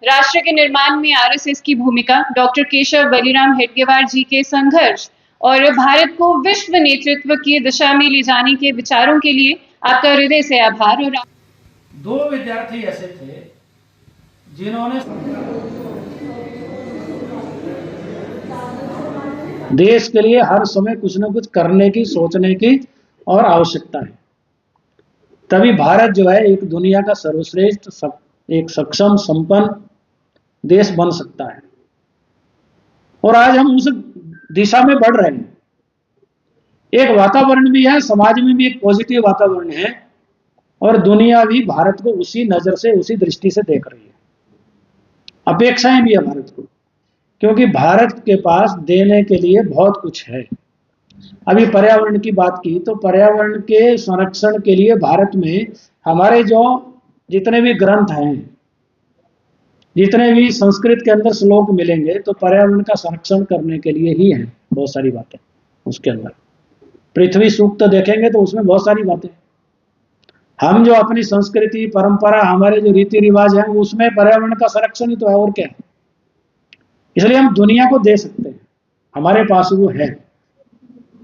राष्ट्र के निर्माण में आरएसएस की भूमिका, डॉक्टर केशव बलिराम हेडगेवार जी के संघर्ष और भारत को विश्व नेतृत्व की दिशा में ले जाने के विचारों के लिए आपका हृदय से आभार। और 2 विद्यार्थी ऐसे थे जिन्होंने देश के लिए हर समय कुछ न कुछ करने की, सोचने की और आवश्यकता है, तभी भारत जो है एक दुनिया का सर्वश्रेष्ठ एक सक्षम संपन्न देश बन सकता है। और आज हम उस दिशा में बढ़ रहे हैं। एक वातावरण भी है, समाज में भी एक पॉजिटिव वातावरण है और दुनिया भी भारत को उसी नजर से, उसी दृष्टि से देख रही है। अपेक्षाएं भी है भारत को, क्योंकि भारत के पास देने के लिए बहुत कुछ है। अभी पर्यावरण की बात की तो पर्यावरण के संरक्षण के लिए भारत में हमारे जो जितने भी ग्रंथ हैं, जितने भी संस्कृत के अंदर श्लोक मिलेंगे तो पर्यावरण का संरक्षण करने के लिए ही है। बहुत सारी बातें उसके अंदर, पृथ्वी सूक्त देखेंगे तो उसमें बहुत सारी बातें। हम जो अपनी संस्कृति, परंपरा, हमारे जो रीति रिवाज हैं उसमें पर्यावरण का संरक्षण ही तो है, और क्या है। इसलिए हम दुनिया को दे सकते हैं, हमारे पास वो है,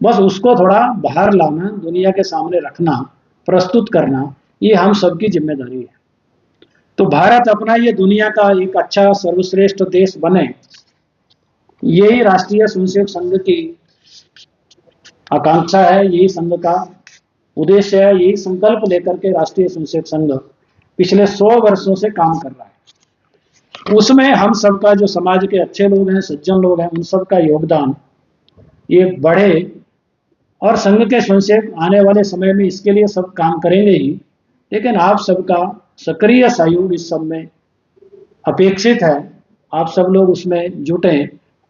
बस उसको थोड़ा बाहर लाना, दुनिया के सामने रखना, प्रस्तुत करना, ये हम सबकी जिम्मेदारी है। तो भारत अपना ये दुनिया का एक अच्छा सर्वश्रेष्ठ देश बने, यही राष्ट्रीय स्वयंसेवक संघ की आकांक्षा है, यही संघ का उद्देश्य है। यही संकल्प लेकर के राष्ट्रीय स्वयंसेवक संघ पिछले 100 वर्षों से काम कर रहा है। उसमें हम सबका, जो समाज के अच्छे लोग हैं, सज्जन लोग हैं, उन सबका योगदान ये बढ़े और संघ के स्वयंसेवक आने वाले समय में इसके लिए सब काम करेंगे ही, लेकिन आप सबका सक्रिय सहयोग इस सब में अपेक्षित है। आप सब लोग उसमें जुटें,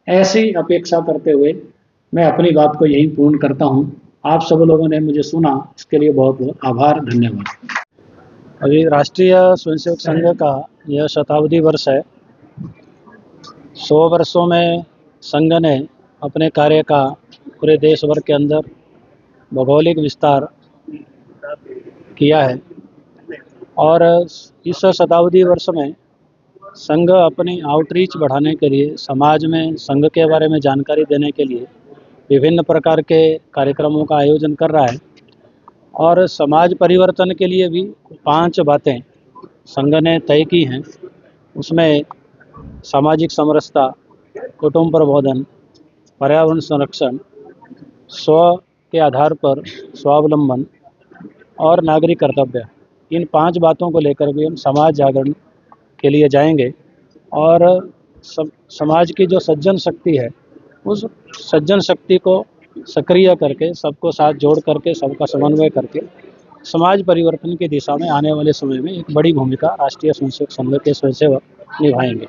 ऐसी अपेक्षा करते हुए मैं अपनी बात को यही पूर्ण करता हूं। आप सब लोगों ने मुझे सुना, इसके लिए बहुत बहुत आभार, धन्यवाद। अभी राष्ट्रीय स्वयंसेवक संघ का यह शताब्दी वर्ष है। 100 वर्षों में संघ ने अपने कार्य का पूरे देश भर के अंदर भौगोलिक विस्तार किया है और इस शताब्दी वर्ष में संघ अपनी आउटरीच बढ़ाने के लिए, समाज में संघ के बारे में जानकारी देने के लिए विभिन्न प्रकार के कार्यक्रमों का आयोजन कर रहा है। और समाज परिवर्तन के लिए भी 5 बातें संघ ने तय की हैं। उसमें सामाजिक समरसता, कुटुंब प्रबोधन, पर्यावरण संरक्षण, स्व के आधार पर स्वावलंबन और नागरिक कर्तव्य, इन 5 बातों को लेकर भी हम समाज जागरण के लिए जाएंगे। और समाज की जो सज्जन शक्ति है, उस सज्जन शक्ति को सक्रिय करके, सबको साथ जोड़ करके, सबका समन्वय करके समाज परिवर्तन की दिशा में आने वाले समय में एक बड़ी भूमिका राष्ट्रीय स्वयंसेवक संघ के स्वयंसेवक निभाएंगे।